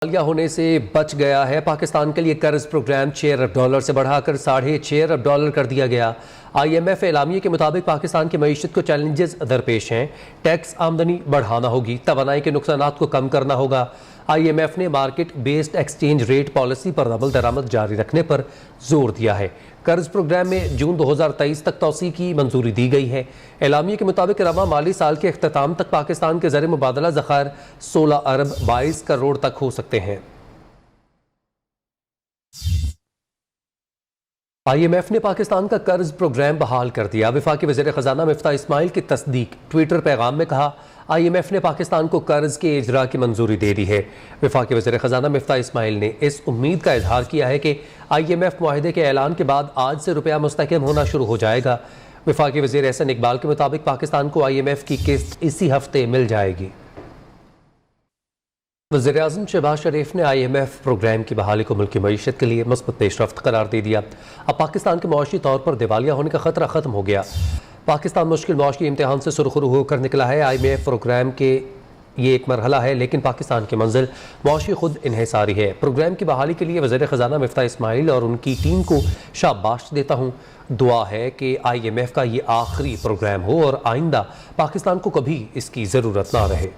दिवालिया होने से बच गया है। पाकिस्तान के लिए कर्ज प्रोग्राम $6 अरब से बढ़ाकर $6.5 अरब कर दिया गया। IMF एलामिये के मुताबिक पाकिस्तान की मईशत को चैलेंजेस दरपेश हैं। टैक्स आमदनी बढ़ाना होगी, तवानाई के नुकसानात को कम करना होगा। IMF ने market based exchange rate policy पर अमल दरामद जारी रखने पर जोर दिया है। कर्ज प्रोग्राम में जून 2023 तक तौसी की मंजूरी दी गई है। एलामिये के मुताबिक रवा माली साल के अख्ताम तक पाकिस्तान के ज़र मुबादला ज़खायर 16 अरब 22 करोड़ तक हो सकते हैं। IMF ने पाकिस्तान का कर्ज प्रोग्राम बहाल कर दिया। वफाकी वज़ीर ख़जाना मिफ्ता इस्माइल की तस्दीक। ट्विटर पैगाम में कहा, IMF ने पाकिस्तान को कर्ज के इजरा की मंजूरी दे दी है। वफाकी वज़ीर ख़जाना मिफ्ता इस्माइल ने इस उम्मीद का इजहार किया है कि IMF मुआहदे के ऐलान के बाद आज से रुपया मुस्तहकम होना शुरू हो जाएगा। वफाकी वज़ीर एहसन इकबाल के मुताबिक पाकिस्तान को IMF की किस्त इसी हफ्ते मिल जाएगी। वज़ीर-ए-आज़म शहबाज शरीफ ने IMF प्रोग्राम की बहाली को मुल्क की मईशत के लिए मस्बत पेशरफ्त करार दे दिया। अब पाकिस्तान के मुआशी तौर पर दिवालिया होने का खतरा खत्म हो गया। पाकिस्तान मुश्किल मुआशी इम्तिहान से सुरखरू होकर निकला है। IMF प्रोग्राम के ये एक मरहला है, लेकिन पाकिस्तान की मंजिल मुआशी खुद इन्हिसारी है। प्रोग्राम की बहाली के लिए वज़ीर ख़जाना मिफ्ता इस्माइल और उनकी टीम को शाबाश देता हूँ। दुआ है कि IMF का ये आखिरी प्रोग्राम हो और आइंदा पाकिस्तान को कभी इसकी ज़रूरत ना रहे।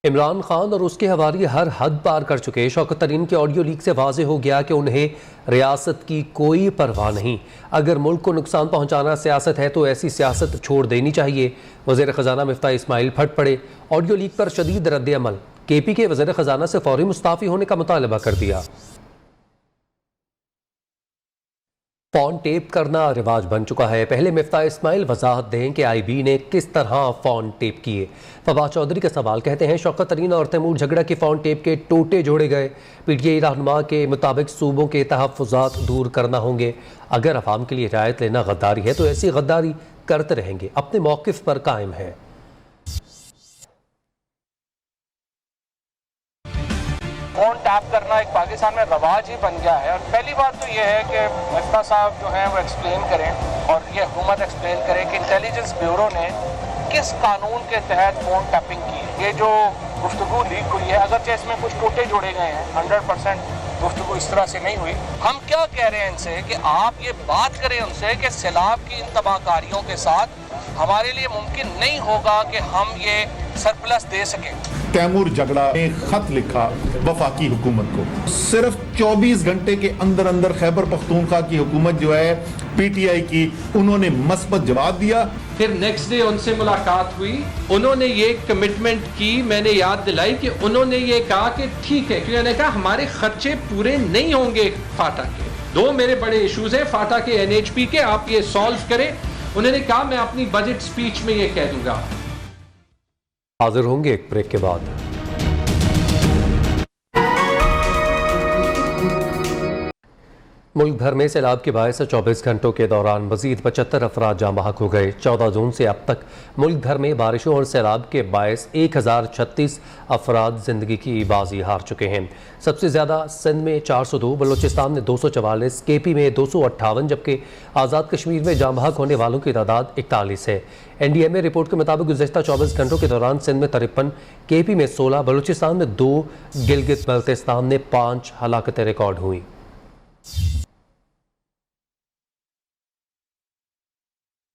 इमरान खान और उसके हवारी हर हद पार कर चुके। शौकत तरीन के ऑडियो लीक से वाज़ेह हो गया कि उन्हें रियासत की कोई परवाह नहीं। अगर मुल्क को नुकसान पहुंचाना सियासत है तो ऐसी सियासत छोड़ देनी चाहिए। वज़ीर ख़जाना मिफ्ता इस्माइल फट पड़े। ऑडियो लीक पर शदीद रद्द अमल। KP के वज़ीर ख़जाना से फौरी मुस्ताफ़ी होने का मुतालबा कर दिया। फ़ोन टेप करना रिवाज बन चुका है। पहले मिफ्ता इस्माइल वजाहत दें कि IB ने किस तरह फ़ोन टेप किए। फवाद चौधरी का सवाल। कहते हैं, शौकत तरीन और तैमूर झगड़ा के फ़ोन टेप के टोटे जोड़े गए। PTI रहनुमा के मुताबिक सूबों के तहफ़्फ़ुज़ात दूर करना होंगे। अगर अवाम के लिए रियायत लेना गद्दारी है तो ऐसी गद्दारी करते रहेंगे। अपने मौक़िफ़ पर कायम है। फ़ोन टैप करना एक पाकिस्तान में रवाज ही बन गया है। और पहली बात तो ये है कि मिफ्ता साहब जो हैं वो एक्सप्लेन करें और ये हुकूमत एक्सप्लेन करे कि इंटेलिजेंस ब्यूरो ने किस कानून के तहत फ़ोन टैपिंग की है। ये जो गुफ्तगू लीक हुई है, अगरचे इसमें कुछ टोटे जोड़े गए हैं, 100% गुफ्तगू इस तरह से नहीं हुई। हम क्या कह रहे हैं इनसे कि आप ये बात करें उनसे कि सैलाब की इन तबाहकारियों के साथ हमारे लिए मुमकिन नहीं होगा कि हम ये सरप्लस दे सकें। तैमूर झगड़ा ने खत लिखा वफाकी हुकूमत को। सिर्फ 24 घंटे के अंदर अंदर खैबर पख्तूनख्वा की हुकूमत जो है PTI की, उन्होंने मस्बत जवाब दिया। फिर नेक्स्ट डे उनसे मुलाकात हुई, उन्होंने ये कमिटमेंट की, मैंने याद दिलाई कि उन्होंने ये कहा कि ठीक है, क्योंकि उन्होंने कहा हमारे खर्चे पूरे नहीं होंगे फाटा के। दो मेरे बड़े इश्यूज हैं, फाटा के NHP के, आप ये सॉल्व करें। उन्होंने कहा मैं अपनी बजट स्पीच में ये कह दूंगा। हाजिर होंगे एक ब्रेक के बाद। मुल्क भर में सैलाब के बायस 24 घंटों के दौरान मजीद 75 अफराद जाँ बहक हो गए। 14 जून से अब तक मुल्क भर में बारिशों और सैलाब के बायस 1036 अफराद जिंदगी की बाजी हार चुके हैं। सबसे ज़्यादा सिंध में 402, बलोचिस्तान में 244, KP में 258, जबकि आज़ाद कश्मीर में जाँ बहक होने वालों की तादाद 41 है। NDMA रिपोर्ट के मुताबिक गुज़श्ता 24 घंटों के दौरान सिंध में 53, KP में 16, बलोचिस्तान में 2, गिलगित बल्तिस्तान में 5 हलाकतें रिकॉर्ड हुई।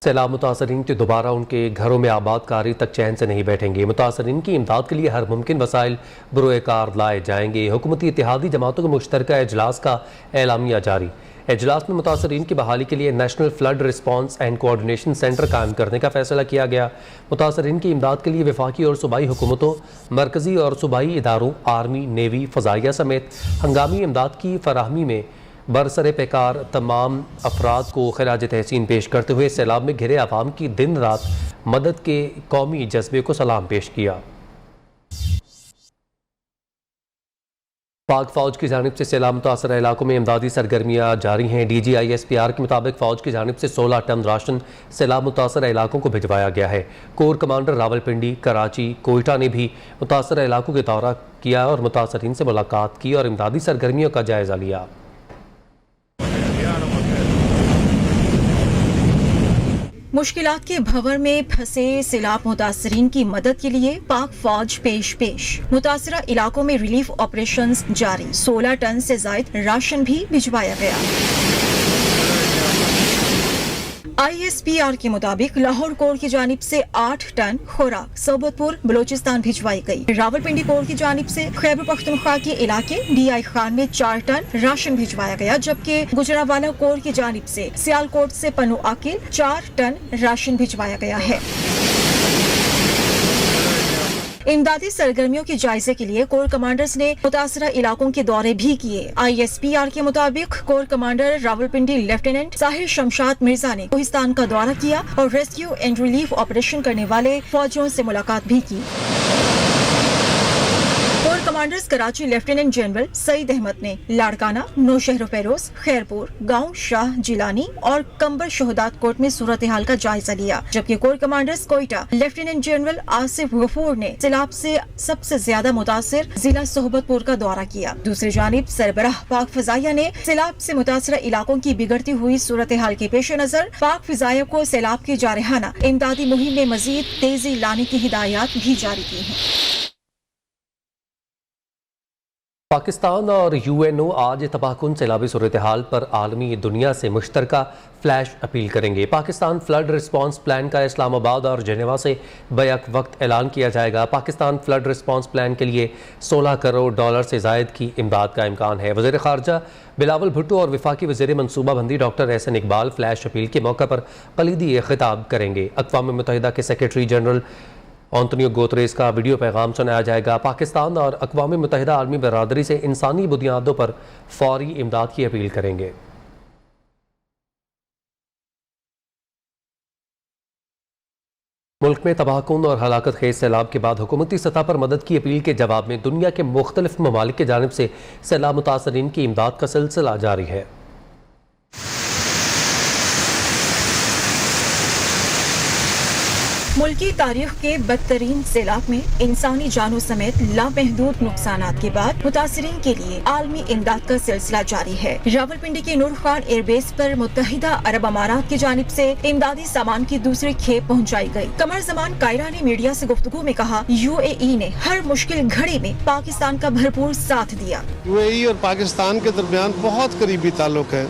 सैलाब मुतासरीन के दोबारा उनके घरों में आबादकारी तक चैन से नहीं बैठेंगे। मुतासरीन की इमदाद के लिए हर मुमकिन वसाइल बरोएकार लाए जाएंगे। हुकूमती इत्तेहादी जमातों के मुश्तरका इजलास का एलामिया जारी। इजलास में मुतासरीन की बहाली के लिए national flood response and coordination centre कायम करने का फैसला किया गया। मुतासरीन की इमदाद के लिए वफाकी और सूबाई हुकूमतों, मरकजी और सूबाई इदारों, आर्मी, नेवी, फ़ज़ाइया समेत हंगामी इमदाद की फराहमी में बरसरे पेकार तमाम अफराद को खिराज तहसीन पेश करते हुए सैलाब में घिरे अवाम की दिन रात मदद के कौमी जज्बे को सलाम पेश किया। पाक फ़ौज की जानिब से सैलाब मुतासर इलाकों में इमदादी सरगर्मियाँ जारी हैं। DGISPR के मुताबिक फ़ौज की जानिब से 16 टन राशन सैलाब मुतासर इलाकों को भिजवाया गया है। कोर कमांडर रावलपिंडी, कराची, कोयटा ने भी मुतासर इलाकों का दौरा किया और मुतासरीन से मुलाकात की और इमदादी सरगर्मियों का जायज़ा लिया। मुश्किलात के भंवर में फंसे सैलाब मुतासरीन की मदद के लिए पाक फौज पेश। मुतासरा इलाकों में रिलीफ ऑपरेशंस जारी। 16 टन से ज्यादा राशन भी भिजवाया गया। ISPR के मुताबिक लाहौर कोर की जानिब से 8 टन खुराक सोबतपुर बलोचिस्तान भिजवाई गई। रावलपिंडी कोर की जानिब से खैबर पख्तूनख्वा के इलाके DI खान में 4 टन राशन भिजवाया गया, जबकि गुजरांवाला कोर की जानिब से सियालकोट से पन्नू आकिल 4 टन राशन भिजवाया गया है। इमदादी सरगर्मियों के जायजे के लिए कोर कमांडर्स ने मुतासरा इलाकों के दौरे भी किए। ISPR के मुताबिक core commander Rawalpindi lieutenant Sahir Shamshad Mirza ने कोहिस्तान का दौरा किया और रेस्क्यू एंड रिलीफ ऑपरेशन करने वाले फौजियों से मुलाकात भी की। Corps commanders Karachi lieutenant general Saeed Ahmed ने लाड़काना, नौशहर फेरोज, खैरपुर, गांव शाह जिलानी और कंबर शहदात कोट में सूरत हाल का जायजा लिया, जबकि corps commanders Quetta lieutenant general Asif Ghafoor ने सैलाब से सबसे ज्यादा मुतासिर जिला सोहबतपुर का दौरा किया। दूसरी जानिब सरबराह पाक फिजाइया ने सैलाब से मुतासिर इलाकों की बिगड़ती हुई सूरत हाल के पेश नजर पाक फिजाइया को सैलाब की जारहाना इमदादी मुहिम में मजीद तेजी लाने की हिदायत भी जारी की है। पाकिस्तान और UNO आज तबाहकुन सैलाबी सूरत हाल पर आलमी दुनिया से मुश्तरका फ्लैश अपील करेंगे। पाकिस्तान फ्लड रिस्पांस प्लान का इस्लामाबाद और जेनेवा से बैक वक्त ऐलान किया जाएगा। पाकिस्तान फ्लड रिस्पांस प्लान के लिए $16 करोड़ से ज़ायद की इमदाद का इम्कान है। वज़ीर ख़ारजा बिलावल भुट्टो और वफाकी वज़ीर मनसूबाबंदी doctor Ahsan Iqbal flash appeal के मौके पर कलीदी खिताब करेंगे। अक़वाम मुत्तहिदा के सेक्रेटरी जनरल एंटोनियो गुतरेस का वीडियो पैगाम सुनाया जाएगा। पाकिस्तान और अक़वाम मुत्तहिदा आलमी बरादरी से इंसानी बुनियादों पर फौरी इमदाद की अपील करेंगे। मुल्क में तबाहकुन और हलाकत खेज सैलाब के बाद हुकूमती सतह पर मदद की अपील के जवाब में दुनिया के मुख्तलिफ ममालिक की जानिब से सैलाब मुतासरीन की इमदाद का सिलसिला जारी है। मुल्की तारीख के बदतरीन सैलाब में इंसानी जानों समेत लामहदूद नुकसानात के बाद मुतासरीन के लिए आलमी इमदाद का सिलसिला जारी है। रावलपिंडी के नूर खान एयरबेस पर मुत्तहिदा अरब अमारात की जानिब से इमदादी सामान की दूसरी खेप पहुंचाई गई। कमर जमान कायरा ने मीडिया से गुफ्तगू में कहा, UAE ने हर मुश्किल घड़ी में पाकिस्तान का भरपूर साथ दिया। UAE और पाकिस्तान के दरमियान बहुत करीबी ताल्लुक है।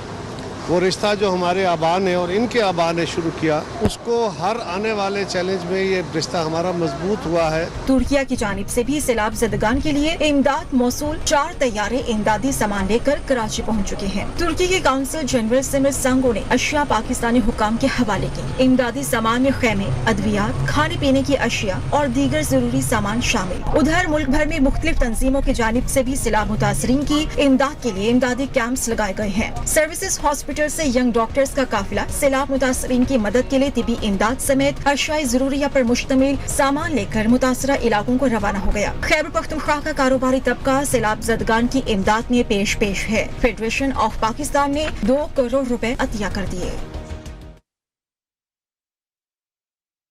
वो रिश्ता जो हमारे आबा ने और इनके आबा ने शुरू किया, उसको हर आने वाले चैलेंज में ये रिश्ता हमारा मजबूत हुआ है। तुर्किया की जानिब से भी सैलाब ज़दगान के लिए इमदाद मौसूल 4 तैयारे इमदादी सामान लेकर कराची पहुँच चुके हैं। तुर्की के काउंसिल जनरल सिमर संगो ने अशिया पाकिस्तानी हुकाम के हवाले की। इमदादी सामान में खैमे, अद्वियात, खाने पीने की अशिया और दीगर जरूरी सामान शामिल। उधर मुल्क भर में मुख्तलिफ तंजीमों की जानिब से भी सैलाब मुतासरीन की इमदाद के लिए इमदादी कैंप्स लगाए गए हैं। सर्विसेज हॉस्पिटल से यंग डॉक्टर्स का काफिला सैलाब मुतासरीन की मदद के लिए तिबी इमदाद समेत अशियाए ज़रूरिया पर मुश्तमिल सामान लेकर मुतासरा इलाकों को रवाना हो गया। खैबर पख्तूनख्वा का कारोबारी तबका सैलाब ज़दगान की इमदाद में पेश है। फेडरेशन ऑफ पाकिस्तान ने 2 करोड़ रुपए अतिया कर दिए।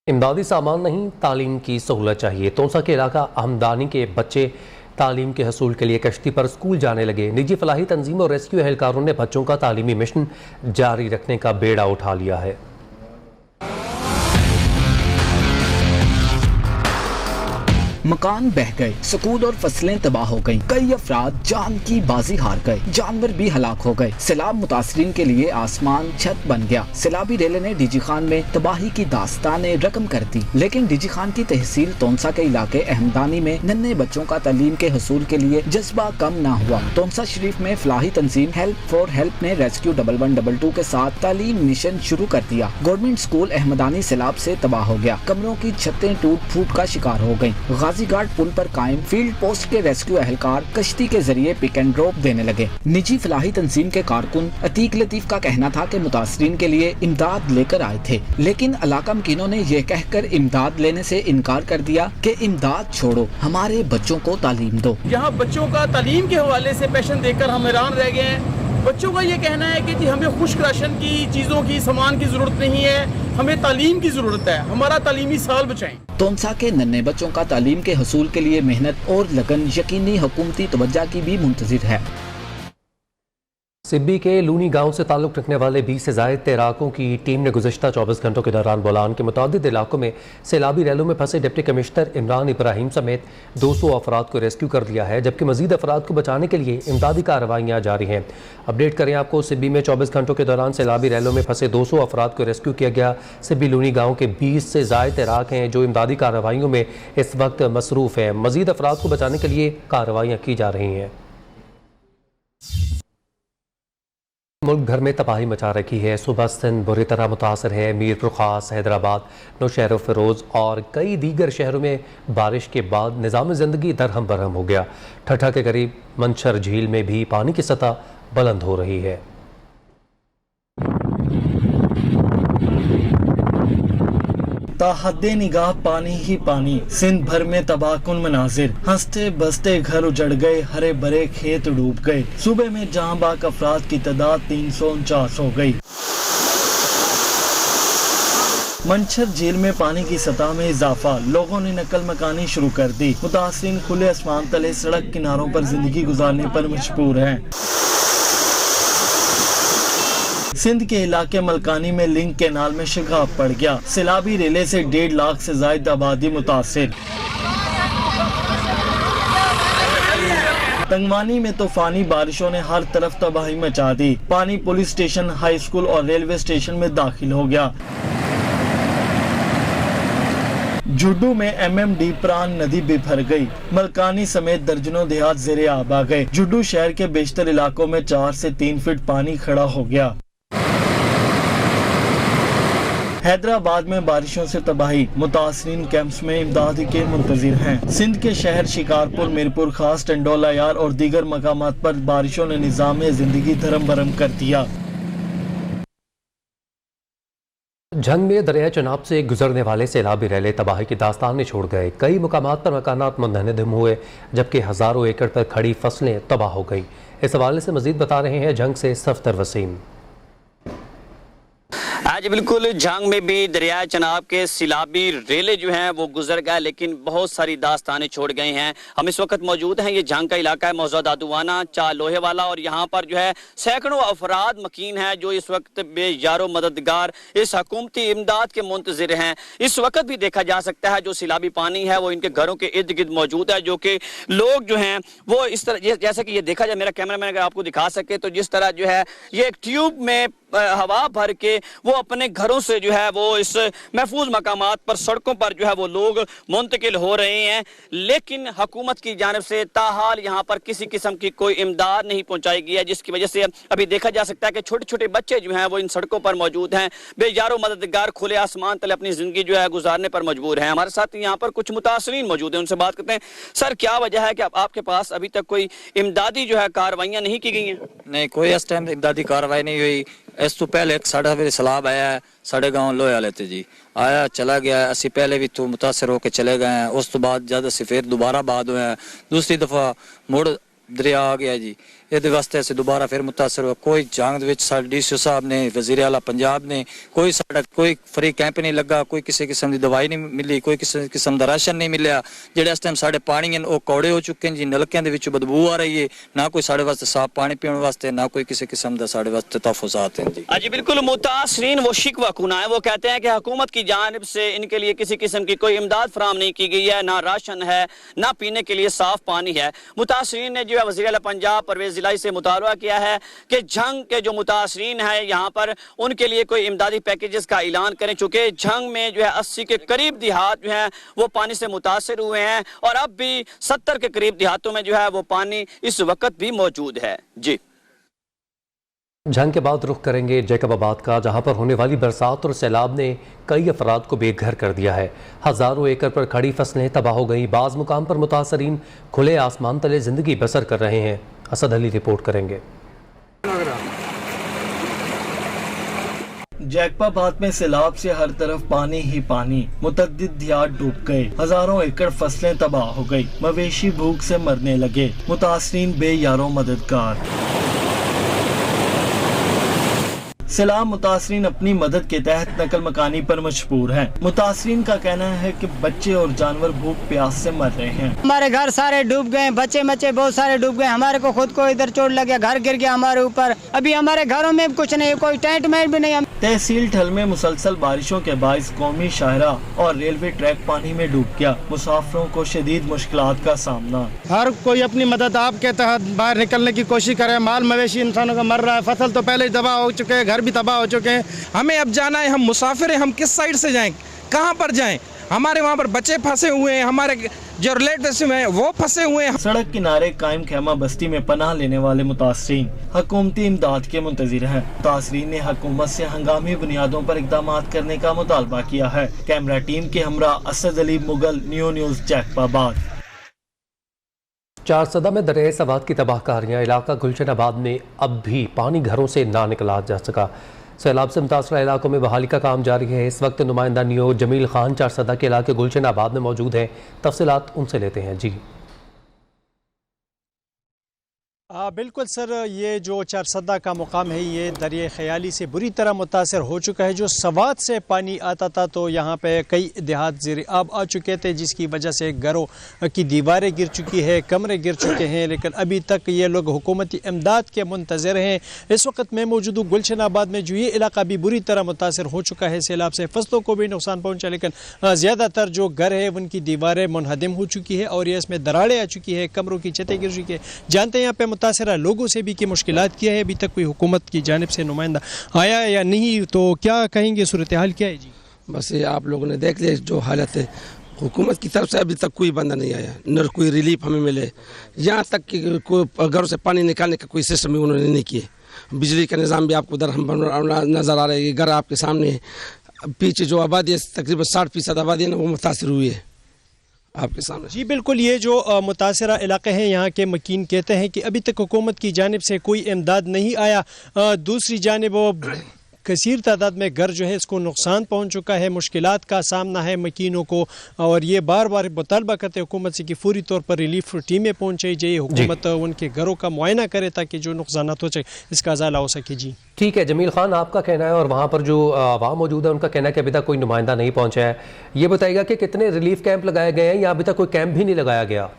इमदादी सामान नहीं, तालीम की सहूलत चाहिए। तोंसा के इलाका हमदानी के बच्चे तालीम के हसूल के लिए कश्ती पर स्कूल जाने लगे। निजी फलाही तंजीम और रेस्क्यू एहलकारों ने बच्चों का तालीमी मिशन जारी रखने का बेड़ा उठा लिया है। मकान बह गए, स्कूल और फसलें तबाह हो गईं, कई अफराद जान की बाजी हार गए, जानवर भी हलाक हो गए। सैलाब मुतासरीन के लिए आसमान छत बन गया। सैलाबी रेले ने डीजी खान में तबाही की दास्तानें रकम कर दी, लेकिन डीजी खान की तहसील तोंसा के इलाके अहमदानी में नन्हे बच्चों का तालीम के हसूल के लिए जज्बा कम न हुआ। तोंसा शरीफ में फलाही तंजीम हेल्प फॉर हेल्प ने रेस्क्यू 1112 के साथ तालीम मिशन शुरू कर दिया। गवर्नमेंट स्कूल अहमदानी सैलाब से तबाह हो गया, कमरों की छतें टूट फूट का शिकार हो गयी। गाजीघाट पुल पर कायम फील्ड पोस्ट के रेस्क्यू एहलकार कश्ती के जरिए पिक एंड ड्रॉप देने लगे। निजी फलाही तंजीम के कारकुन अतीक लतीफ का कहना था कि मुतासरीन के लिए इमदाद लेकर आए थे, लेकिन इलाका मकीनों ने यह कहकर इमदाद लेने से इनकार कर दिया कि इमदाद छोड़ो, हमारे बच्चों को तालीम दो। यहाँ बच्चों का तालीम के हवाले से पैशन देकर हम हैरान रह गए हैं। बच्चों का ये कहना है कि जी हमें खुश्क राशन की चीज़ों की सामान की ज़रूरत नहीं है, हमें तालीम की ज़रूरत है, हमारा तालीमी साल बचाएं। तोंसा के नन्हे बच्चों का तालीम के हसूल के लिए मेहनत और लगन यकीनी हुकूमती तवज्जो की भी मुंतज़िर है। सिब्बी के लूनी गांव से ताल्लुक़ रखने वाले 20 से ज़ायद तैराकों की टीम ने गुज़श्ता 24 घंटों के दौरान बोलान के मुतादिद इलाकों में सैलाबी रैलों में फंसे डिप्टी कमिश्नर इमरान इब्राहिम समेत 200 अफराद को रेस्क्यू कर लिया है, जबकि मज़ीद अफराद को बचाने के लिए इमदादी कार्रवाइयाँ जारी हैं। अपडेट करें आपको, सिब्बी में 24 घंटों के दौरान सैलाबी रैलों में फंसे 200 अफराद को रेस्क्यू किया गया। सिब्बी लूनी गाँव के 20 से ज़ायद तैराक हैं जो इमदादी कार्रवाइयों में इस वक्त मसरूफ़ हैं। मज़ीद अफराद को बचाने के लिए कार्रवाइयाँ की जा रही हैं। मुल्क भर में तबाही मचा रखी है। सुबह सिंध बुरी तरह मुतासर है। मीरपुर खास, हैदराबाद, नौशहर फिरोज और कई दीगर शहरों में बारिश के बाद निज़ाम ज़िंदगी दरहम बरहम हो गया। ठट्ठा के करीब मंछर झील में भी पानी की सतह बुलंद हो रही है। ताहद्दे निगाह पानी ही पानी, सिंध भर में तबाहकुन मनाजिर। हंसते बसते घर उजड़ गए, हरे भरे खेत डूब गए। सूबे में जहां बाक अफराद की तादाद 349 हो गई। मंछर झील में पानी की सतह में इजाफा, लोगों ने नकल मकानी शुरू कर दी। मुतासिरीन खुले आसमान तले सड़क किनारों पर जिंदगी गुजारने पर मजबूर हैं। सिंध के इलाके मलकानी में लिंक कैनाल में शिगाफ पड़ गया। सैलाबी रेले से 1.5 लाख से ज्यादा आबादी मुतासिर। तंगवानी में तूफानी बारिशों ने हर तरफ तबाही मचा दी। पानी पुलिस स्टेशन, हाई स्कूल और रेलवे स्टेशन में दाखिल हो गया। जुड्डू में MMD प्राण नदी बिफर गई। मलकानी समेत दर्जनों देहात ज़ेरे आब आ गए। जुड्डू शहर के बेशतर इलाकों में 4 से 3 फीट पानी खड़ा हो गया। हैदराबाद में बारिशों से तबाही, मुतासरीन कैंप्स में इमदाद के मुंतजिर हैं। सिंध के शहर शिकारपुर, मीरपुर खास, टंडोला यार और दीगर मकामात पर बारिशों ने निज़ाम जिंदगी धर्म भरम कर दिया। जंग में दरिया चनाब से गुजरने वाले सैलाबी रैले तबाही की दास्तान छोड़ गए। कई मुकामात पर मकानात मुंहदम हुए, जबकि हज़ारों एकड़ पर खड़ी फसलें तबाह हो गईं। इस हवाले से मजीद बता रहे हैं जंग से सफ्तर वसीम। आज बिल्कुल जंग में भी दरिया चनाब के सैलाबी रेले जो हैं वो गुजर गए, लेकिन बहुत सारी दास्तानें छोड़ गए हैं। हम इस वक्त मौजूद हैं, ये जंग का इलाका है, मौजूद दादुवाना, चा लोहे वाला, और यहाँ पर जो है सैकड़ों अफराद मकीन हैं जो इस वक्त बेयारो मददगार इस हुकूमती इमदाद के मुंतजिर हैं। इस वक्त भी देखा जा सकता है जो सैलाबी पानी है वो इनके घरों के इर्द गिर्द मौजूद है, जो कि लोग जो हैं वो इस तरह, जैसे कि ये देखा जाए, मेरा कैमरा मैन अगर आपको दिखा सके तो जिस तरह जो है ये एक ट्यूब में हवा भर के वो अपने घरों से जो है वो इस महफूज मकामात पर, सड़कों पर जो है वो लोग मुंतकिल हो रहे हैं। लेकिन हुकूमत की जानिब से ताहाल यहाँ पर किसी किस्म की कोई इमदाद नहीं पहुँचाई गई है, जिसकी वजह से अभी देखा जा सकता है कि छोटे छोटे बच्चे जो हैं वो इन सड़कों पर मौजूद हैं। बेयारो मददगार खुले आसमान तले अपनी जिंदगी जो है गुजारने पर मजबूर हैं। हमारे साथ यहाँ पर कुछ मुतासरीन मौजूद हैं, उनसे बात करते हैं। सर, क्या वजह है कि आपके पास अभी तक कोई इमदादी जो है कार्रवाइयाँ नहीं की गई हैं? नहीं, कोई इस टाइम इमदादी कार्रवाई नहीं हुई। इस तो पहले एक साढ़ा फिर सैलाब आया है, साढ़े गाँव लोहे वाले थे जी, आया चला गया। असी पहले भी तो मुतासर होकर चले गए हैं, उस तो बाद ज़्यादा से फिर दोबारा बाद हुए हैं। दूसरी दफ़ा मुड़ दरिया आ गया जी, ये वास्ते से दोबारा फिर मुतासर हुआ। कोई जंग विच DCO साहब ने, वज़ीर आला पंजाब ने, कोई साडा कोई फ्री कैंप नहीं लगा, कोई किसी किस्म की दवाई नहीं मिली, कोई किसी किस्म का राशन नहीं मिलिया। जेडे इस टाइम साढ़े पानी हैं वो कौड़े हो चुके हैं जी, नलकियां दे विच बदबू आ रही है, ना कोई साढ़े वास्ते साफ पानी पीने वास्ते, ना कोई किसी किस्म का साढ़े वास्ते तहफ़्फ़ुज़ात हैं जी। जी बिल्कुल, मुतासरीन वो शिकवा कुना है, वो कहते हैं कि हुकूमत की जानिब से इनके लिए किसी किस्म की कोई इमदाद फराहम नहीं की गई है, ना राशन है, ना पीने के लिए साफ पानी है। मुतासरीन ने जो है वज़ीर आला पंजाब परवेज़ जिलाई से मुतालबा किया है कि जंग के जो मुतासरीन हैं यहाँ पर उनके लिए कोई इमदादी पैकेजेस का ऐलान करें, चूँकि जंग में जो है 80 के करीब देहात जो हैं वो पानी से मुतासर हुए हैं, और अब भी 70 के करीब देहातों में जो है वो पानी इस वक्त भी मौजूद है जी। जंग के बाद रुख करेंगे जैकबाबाद का, जहां पर होने वाली बरसात और सैलाब ने कई अफराद को बेघर कर दिया है। हज़ारों एकड़ पर खड़ी फसलें तबाह हो गई। बाज़ मुकाम पर मुतासरीन खुले आसमान तले ज़िंदगी बसर कर रहे हैं। असद अली रिपोर्ट करेंगे। जैकबाबाद में सैलाब से हर तरफ पानी ही पानी, मुतअद्दिद देहात डूब गए, हजारों एकड़ फसलें तबाह हो गई, मवेशी भूख से मरने लगे, मुतासरीन बेयारो मददगार। सैलाब मुतासरीन अपनी मदद के तहत नकल मकानी पर मजबूर हैं। मुतासरीन का कहना है कि बच्चे और जानवर भूख प्यास से मर रहे हैं। हमारे घर सारे डूब गए, बच्चे बहुत सारे डूब गए, हमारे को खुद को इधर चोट लग गया, घर गिर गया हमारे ऊपर। अभी हमारे घरों में कुछ नहीं, कोई टेंट में भी नहीं। तहसील ठल में मुसलसल बारिशों के बाइस कौमी शाहरा और रेलवे ट्रैक पानी में डूब गया। मुसाफिरों को शदीद मुश्किलात का सामना। हर कोई अपनी मदद आपके तहत बाहर निकलने की कोशिश करे। माल मवेशी इंसानों का मर रहा है, फसल तो पहले ही तबाह हो चुके हैं, घर भी तबाह हो चुके हैं। हमें अब जाना है, हम मुसाफिर हैं, हम किस साइड से जाएं, कहां पर जाएं? हमारे वहां पर बच्चे फंसे हुए हैं, हमारे जो रिलेटिव्स हैं वो फंसे हुए हैं। सड़क किनारे कायम खेमा बस्ती में पनाह लेने वाले मुतासरीन हुकूमती इमदाद के मुंतजिर हैं। मुतासरीन ने हुकूमत से हंगामी बुनियादों पर इकदाम करने का मुतालबा किया है। कैमरा टीम के हमरा असद अली मुगल, न्यू न्यूज़ जैकबाबाद। चारसदा में दरिया सवात की तबाहकारियाँ। इलाका गुलशन आबाद में अब भी पानी घरों से ना निकला जा सका। सैलाब से मुतासरा इलाकों में बहाली का काम जारी है। इस वक्त नुमाइंदा नियो जमील खान चारसदा के इलाके गुलशन आबाद में मौजूद हैं। तफसीलात उनसे लेते हैं। जी बिल्कुल सर, ये जो चारसदा का मुकाम है ये दरिया ख़याली से बुरी तरह मुतासर हो चुका है। जो सवात से पानी आता था तो यहाँ पे कई देहात ज़ेर आब आ चुके थे, जिसकी वजह से घरों की दीवारें गिर चुकी है, कमरे गिर चुके हैं, लेकिन अभी तक ये लोग हुकूमती इमदाद के मुंतज़र हैं। इस वक्त मैं मौजूद हूँ गुलशन आबाद में। जो ये इलाका भी बुरी तरह मुतासर हो चुका है सैलाब से। फसलों को भी नुकसान पहुँचा, लेकिन ज़्यादातर जो घर है उनकी दीवारें मुनहदम हो चुकी है और ये इसमें दरारें आ चुकी है, कमरों की छतें गिर चुकी है। जानते हैं यहाँ पे मुतासरा लोगों से भी कि मुश्किलात क्या है। अभी तक कोई हुकूमत की जानिब से नुमाइंदा आया या नहीं, तो क्या कहेंगे, सूरत हाल क्या है? जी बस ये आप लोगों ने देख लिया जो हालत है। हुकूमत की तरफ से अभी तक कोई बंदा नहीं आया, न कोई रिलीफ हमें मिले। यहाँ तक कि कोई घरों से पानी निकालने का कोई सिस्टम भी उन्होंने नहीं किए। बिजली का निज़ाम भी आपको उधर हम नज़र आ रहा है। ये घर आपके सामने है। पीछे जो आबादी है तकरीबन 60% आबादी है ना, वो मुतासर हुई है आपके सामने। जी बिल्कुल, ये जो मुतासरा इलाके हैं यहाँ के मकीन कहते हैं कि अभी तक हुकूमत की जानिब से कोई इमदाद नहीं आया। दूसरी जानिब वो कसीर तादाद में घर जो है इसको नुकसान पहुँच चुका है, मुश्किलात का सामना है मकीनों को, और ये बार बार मुतालबा करते हुकूमत से कि फौरी तौर पर रिलीफ टीमें पहुँचाई जाए, हुकूमत उनके घरों का मुआयना करे ताकि जो नुकसान हो सके इसका अजाला हो सके। जी ठीक है जमील खान, आपका कहना है और वहाँ पर जो आवाम मौजूद है उनका कहना है कि अभी तक कोई नुमाइंदा नहीं पहुँचा है। ये बताइएगा कि कितने रिलीफ कैंप लगाए गए हैं या अभी तक कोई कैंप भी नहीं लगाया गया?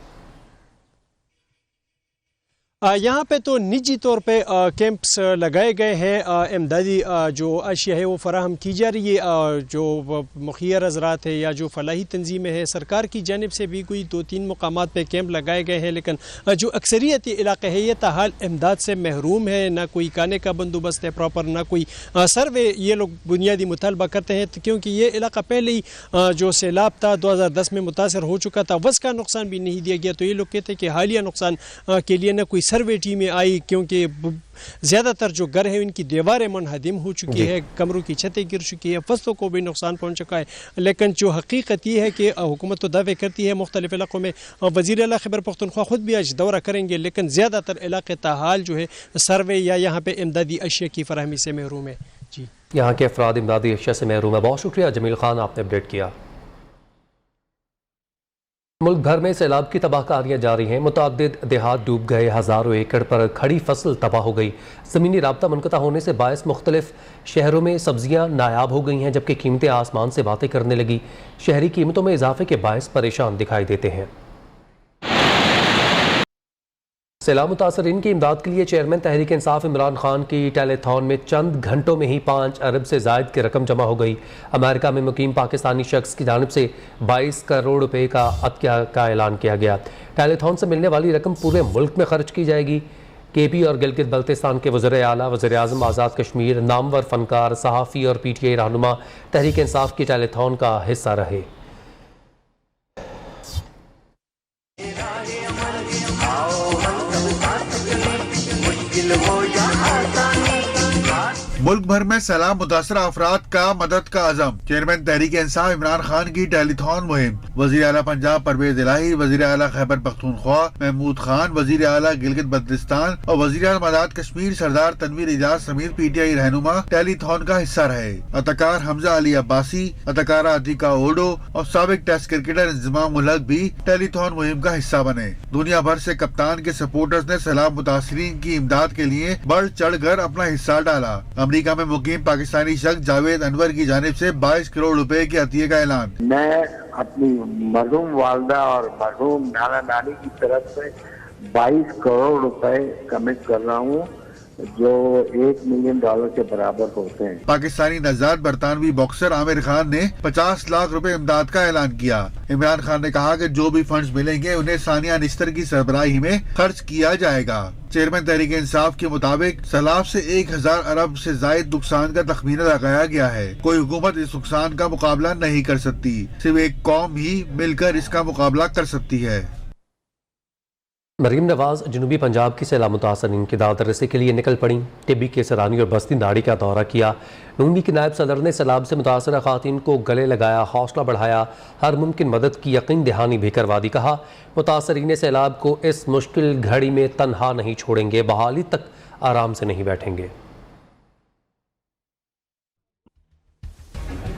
यहाँ पे तो निजी तौर पे कैंप्स लगाए गए हैं। इमदादी जो अशिया है वो फराहम की जा रही है। जो मुखिया हज़रात है या जो फलाही तंजीमें हैं, सरकार की जानिब से भी कोई 2-3 मुकामात पे कैंप लगाए गए हैं, लेकिन जो अक्सरियती इलाके है ये ताहाल इमदाद से महरूम है। ना कोई खाने का बंदोबस्त है प्रॉपर, ना कोई सर्वे ये लोग बुनियादी मुतालबा करते हैं, क्योंकि ये इलाका पहले ही जो सैलाब था 2010 में मुतासर हो चुका था, वस का नुकसान भी नहीं दिया गया। तो ये लोग कहते हैं कि हालिया नुकसान के लिए ना कोई सर्वे टीमें आई, क्योंकि ज़्यादातर जो घर है उनकी दीवारें मुनहदम हो चुकी है, कमरों की छतें गिर चुकी है, फसलों को भी नुकसान पहुँच चुका है। लेकिन जो हकीकत ये है कि हुकूमत तो दावे करती है मुख्तलिफ इलाकों में। वज़ीर आला खैबर पख्तूनख्वा खुद भी आज दौरा करेंगे, लेकिन ज़्यादातर इलाके ताहाल जो है सर्वे या यहाँ पे इमदादी अशिया की फराहमी से महरूम है। जी यहाँ के अफराद इमदादी अशिया से महरूम है। बहुत शुक्रिया जमील खान, आपने अपडेट किया। मुल्क भर में सैलाब की तबाहकारियाँ जारी हैं। मुतअद्दिद देहात डूब गए, हज़ारों एकड़ पर खड़ी फसल तबाह हो गई। ज़मीनी राब्ता मुनक़ता होने से बायस मुख्तलिफ शहरों में सब्जियाँ नायाब हो गई हैं, जबकि कीमतें आसमान से बातें करने लगी। शहरी कीमतों में इजाफे के बायस परेशान दिखाई देते हैं। सैलाब मुतासरीन की इमदाद के लिए चेयरमैन तहरीक इंसाफ इमरान खान की टेलीथॉन में चंद घंटों में ही 5 अरब से ज़ायद की रकम जमा हो गई। अमेरिका में मुकीम पाकिस्तानी शख्स की जानिब से 22 करोड़ रुपए का अतिया का ऐलान किया गया। टेलीथॉन से मिलने वाली रकम पूरे मुल्क में खर्च की जाएगी। केपी और गिलगित बल्तिस्तान के वज़ीर आला, वज़ीर आज़म आज़ाद कश्मीर, नामवर फनकार, सहाफ़ी और PTI रहनुमा तहरीक इंसाफ की टेलीथॉन का हिस्सा रहे। मुल्क भर में सैलाब मुतासरा अफराद का मदद का अज़म। चेयरमैन तहरीक इंसाफ इमरान खान की टेलीथॉन मुहिम। वज़ीर आला पंजाब परवेज इलाही, वज़ीर आला खैबर पख्तूनख्वा महमूद खान, वज़ीर आला गिलगित बल्तिस्तान और वज़ीर आज़म आज़ाद कश्मीर सरदार तनवीर इजाज समीर PTI रहनुमा टेलीथॉन का हिस्सा रहे। अतकार हमजा अली अब्बासी, अतकारा अतिका ओडो और साबिक टेस्ट क्रिकेटर इंज़माम उल हक भी टेलीथॉन मुहिम का हिस्सा बने। दुनिया भर से कप्तान के सपोर्टर्स ने सैलाब मुतासरीन की इमदाद के लिए बढ़ चढ़ कर अपना हिस्सा डाला। अमेरिका में मुकीम पाकिस्तानी शख्स जावेद अनवर की जानिब से 22 करोड़ रुपए के अतिये का ऐलान। मैं अपनी मरहूम वालदा और मरहूम नाना नानी की तरफ से 22 करोड़ रुपए कमिट कर रहा हूँ, जो $1 मिलियन के बराबर होते हैं। पाकिस्तानी नजाद बरतानवी बॉक्सर आमिर खान ने 50 लाख रुपए इमदाद का ऐलान किया। इमरान खान ने कहा कि जो भी फंड्स मिलेंगे उन्हें सानिया निस्तर की सरबराही में खर्च किया जाएगा। चेयरमैन तहरीक इंसाफ के मुताबिक सैलाब से 1000 अरब से जायद नुकसान का तखमीना लगाया गया है। कोई हुकूमत इस नुकसान का मुकाबला नहीं कर सकती, सिर्फ एक कौम ही मिलकर इसका मुकाबला कर सकती है। मरीम नवाज जनूबी पंजाब की सैलाब मुतासरीन की दाद रसी के लिए निकल पड़ी। टिब्बी के सरानी और बस्ती नाड़ी का दौरा किया। नून लीग के नायब सदर ने सैलाब से मुतासरा खातिन को गले लगाया, हौसला बढ़ाया, हर मुमकिन मदद की यकीन दहानी भी करवा दी। कहा मुतासरीन सैलाब को इस मुश्किल घड़ी में तनहा नहीं छोड़ेंगे, बहाली तक आराम से नहीं बैठेंगे।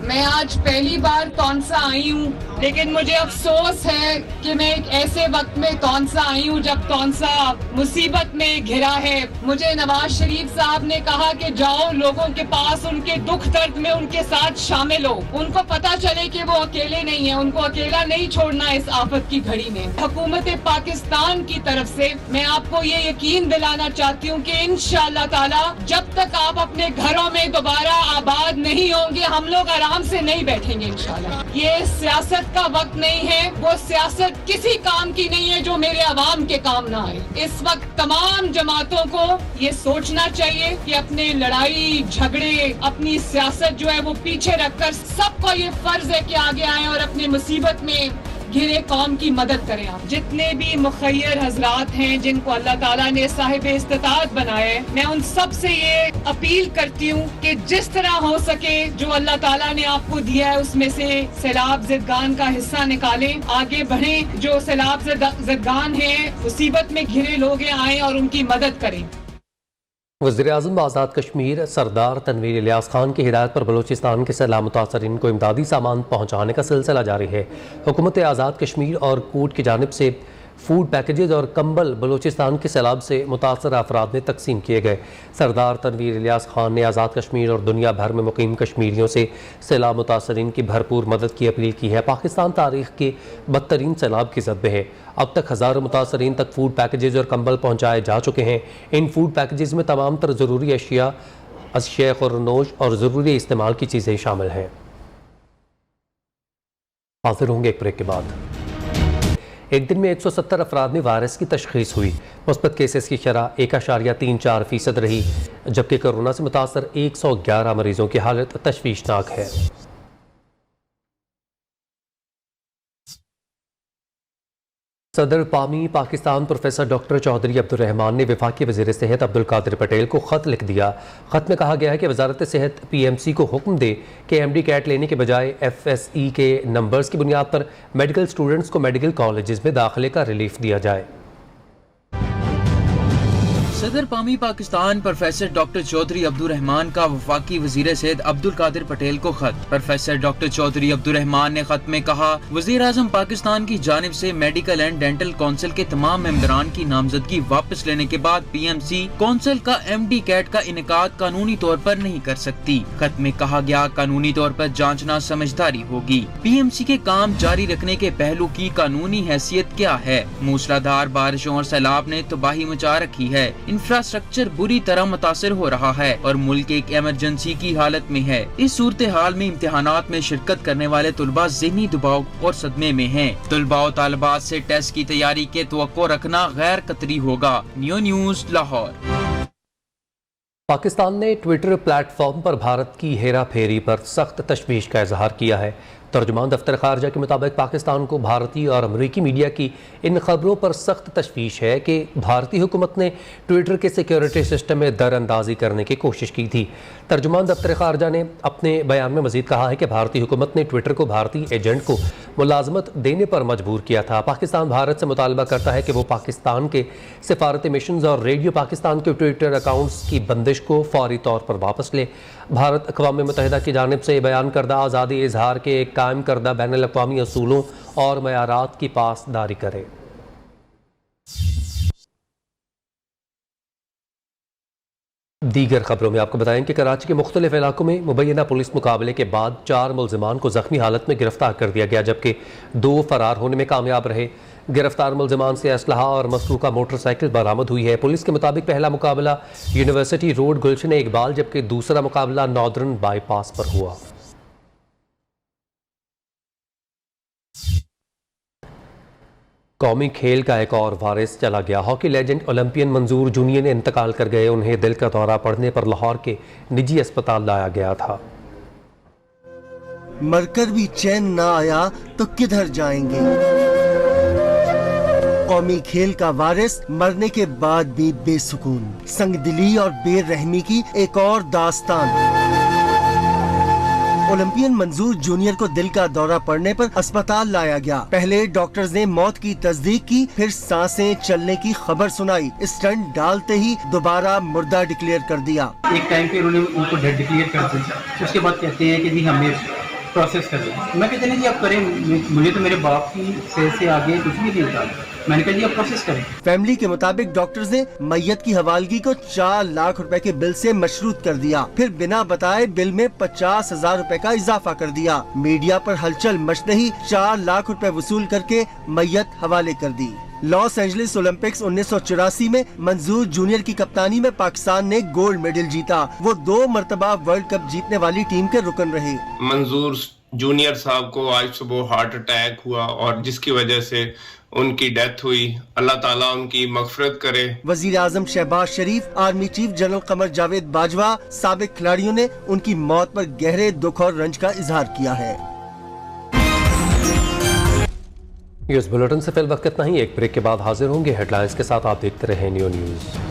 मैं आज पहली बार कौनसा आई हूँ, लेकिन मुझे अफसोस है कि मैं एक ऐसे वक्त में कौनसा आई हूँ जब कौनसा मुसीबत में घिरा है। मुझे नवाज शरीफ साहब ने कहा कि जाओ लोगों के पास, उनके दुख दर्द में उनके साथ शामिल हो, उनको पता चले कि वो अकेले नहीं है, उनको अकेला नहीं छोड़ना इस आफत की घड़ी में। हुकूमत पाकिस्तान की तरफ से मैं आपको ये यकीन दिलाना चाहती हूँ कि इंशाअल्लाह ताला जब तक आप अपने घरों में दोबारा आबाद नहीं होंगे, हम लोग आराम से नहीं बैठेंगे इंशाल्लाह। ये सियासत का वक्त नहीं है, वो सियासत किसी काम की नहीं है जो मेरे अवाम के काम ना आए। इस वक्त तमाम जमातों को ये सोचना चाहिए कि अपने लड़ाई झगड़े, अपनी सियासत जो है वो पीछे रखकर सबको ये फर्ज है कि आगे आए और अपनी मुसीबत में घिरे कौम की मदद करें। आप जितने भी मुखय्यर हजरात हैं जिनको अल्लाह ताला ने साहिब इस्तिताअत बनाए, मैं उन सब से ये अपील करती हूँ कि जिस तरह हो सके जो अल्लाह ताला ने आपको दिया है उसमें से सैलाब ज़दगान का हिस्सा निकालें, आगे बढ़ें। जो सैलाब ज़दगान हैं, मुसीबत में घिरे लोग आए और उनकी मदद करें। वज़ीर-ए-आज़म आज़ाद कश्मीर सरदार तनवीर इलियास खान की हिदायत पर बलूचिस्तान के सैलाब मुतासरीन को इमदादी सामान पहुँचाने का सिलसिला जारी है। हुकूमत आज़ाद कश्मीर और कोर्ट की जानिब से फूड पैकेजेस और कंबल बलूचिस्तान के सैलाब से मुतासर अफराद में तकसीम किए गए। सरदार तनवीर इलियास खान ने आज़ाद कश्मीर और दुनिया भर में मुकीम कश्मीरियों से सैलाब मुतासरीन की भरपूर मदद की अपील की है। पाकिस्तान तारीख के बदतरीन सैलाब की जद में है। अब तक हज़ारों मुतासरीन तक फूड पैकेजेस और कंबल पहुँचाए जा चुके हैं। इन फूड पैकेजेस में तमाम तर ज़रूरी अशिया, अशिया खुरनोश और ज़रूरी इस्तेमाल की चीज़ें शामिल हैं। हाजिर होंगे एक ब्रेक के बाद। एक दिन में 170 अफराद में वायरस की तशखीस हुई। मुस्बत केसेस की शरह 1.34% रही, जबकि कोरोना से मुतासर 111 मरीजों की हालत तशवीशनाक है। सदर PAMI Pakistan professor doctor Chaudhry Abdurrahman ने वफाकी वज़ीर सेहत अब्दुल कादिर पटेल को ख़त लिख दिया। ख़त में कहा गया है कि वजारत सेहत PMC को हुक्म दे कि MD कैट लेने के बजाय FSE के नंबर्स की बुनियाद पर मेडिकल स्टूडेंट्स को मेडिकल कॉलेजेस में दाखिले का रिलीफ दिया जाए। सदर PAMI Pakistan professor doctor Chaudhry Abdurrahman का वफाकी वजीर सेहत अब्दुल कादिर पटेल को खत। प्रोफेसर डॉक्टर चौधरी अब्दुर्रहमान ने खत में कहा, वजीर आजम पाकिस्तान की जानिब से मेडिकल एंड डेंटल काउंसिल के तमाम मेंबरान की नामजदगी वापस लेने के बाद PMC काउंसिल का MD कैट का इनेकाद कानूनी तौर पर नहीं कर सकती। खत में कहा गया, कानूनी तौर पर जांचना समझदारी होगी। PMC के काम जारी रखने के पहलू की कानूनी हैसियत क्या है? मूसलाधार बारिशों और सैलाब ने तबाही मचा रखी है। इंफ्रास्ट्रक्चर बुरी तरह मुतासिर हो रहा है और मुल्क एक इमरजेंसी की हालत में है। इस सूरत हाल में इम्तिहानात में शिरकत करने वाले तुलबा ज़हनी दबाव और सदमे में हैं। तुलबा और तालिबात से टेस्ट की तैयारी के तवक्को रखना गैर कतरी होगा। New news Lahore. पाकिस्तान ने ट्विटर प्लेटफॉर्म पर भारत की हेरा फेरी पर सख्त तशवीश का इजहार किया है। तर्जुमान दफ्तर खारजा के मुताबिक पाकिस्तान को भारतीय और अमरीकी मीडिया की इन खबरों पर सख्त तशवीश है कि भारतीय हुकूमत ने ट्विटर के सिक्योरिटी सिस्टम में दरअंदाजी करने की कोशिश की थी। तर्जुमान दफ्तर खारजा ने अपने बयान में मजीद कहा है कि भारतीय हुकूमत ने ट्विटर को भारतीय एजेंट को मुलाजमत देने पर मजबूर किया था। पाकिस्तान भारत से मुतालबा करता है कि वो पाकिस्तान के सिफारती मिशन और रेडियो पाकिस्तान के ट्विटर अकाउंट्स की बंदिश को फौरी तौर पर वापस ले। भारत अक़वाम मुत्तहिदा की जानिब से बयान करदा आज़ादी इजहार के कायम करदा बैनुल अक़वामी असूलों और मयारात की पासदारी करे। दीगर खबरों में आपको बताएं कि कराची के मुख्तलिफ इलाकों में मुबैना पुलिस मुकाबले के बाद 4 मुलजिमान को जख्मी हालत में गिरफ्तार कर दिया गया, जबकि 2 फरार होने में कामयाब रहे। गिरफ्तार मुलजिमान से असलहा और मसरूका मोटरसाइकिल बरामद हुई है। पुलिस के मुताबिक पहला मुकाबला यूनिवर्सिटी रोड गुलशन इकबाल, जबकि दूसरा मुकाबला नॉर्दर्न बाईपास पर हुआ। कौमी खेल का एक और वारिस चला गया। हॉकी लेजेंड ओलंपियन मंजूर जूनियर ने इंतकाल कर गए। उन्हें दिल का दौरा पड़ने पर लाहौर के निजी अस्पताल लाया गया था। मरकर भी चैन ना आया तो किधर जाएंगे। कौमी खेल का वारिस मरने के बाद भी बेसुकून, संगदिली और बेरहमी की एक और दास्तान। ओलंपियन मंजूर जूनियर को दिल का दौरा पड़ने पर अस्पताल लाया गया। पहले डॉक्टर्स ने मौत की तस्दीक की, फिर सांसें चलने की खबर सुनाई। स्टंट डालते ही दोबारा मुर्दा डिक्लेयर कर दिया। एक टाइम पे उन्होंने उनको डेड डिक्लेयर कर दिया, उसके बाद कहते हैं कि जी हमें प्रोसेस कर दिया। मैं कहते हैं जी आप करें, मुझे तो मेरे बाप की सेहत से आगे कुछ भी नहीं था। मैंने कहा जी आप प्रोसेस करें। फैमिली के मुताबिक डॉक्टर्स ने मैयत की हवालगी को 4 लाख रुपए के बिल से मशरूत कर दिया, फिर बिना बताए बिल में 50,000 रुपए का इजाफा कर दिया। मीडिया पर हलचल मचते ही 4 लाख रुपए वसूल करके मैयत हवाले कर दी। लॉस एंजलिस ओलंपिक्स 1984 में मंजूर जूनियर की कप्तानी में पाकिस्तान ने गोल्ड मेडल जीता। वो 2 मरतबा वर्ल्ड कप जीतने वाली टीम के रुकन रहे। मंजूर जूनियर साहब को आज सुबह हार्ट अटैक हुआ और जिसकी वजह से उनकी डेथ हुई। अल्लाह ताला उनकी मगफरत करे। वजीर आजम शहबाज शरीफ, army chief general Qamar Javed Bajwa, साबिक खिलाड़ियों ने उनकी मौत पर गहरे दुख और रंज का इजहार किया है। न्यूज़ बुलेटिन से फिल वक्त इतना ही। एक ब्रेक के बाद हाजिर होंगे हेडलाइंस के साथ। आप देखते रहें न्यू न्यूज़।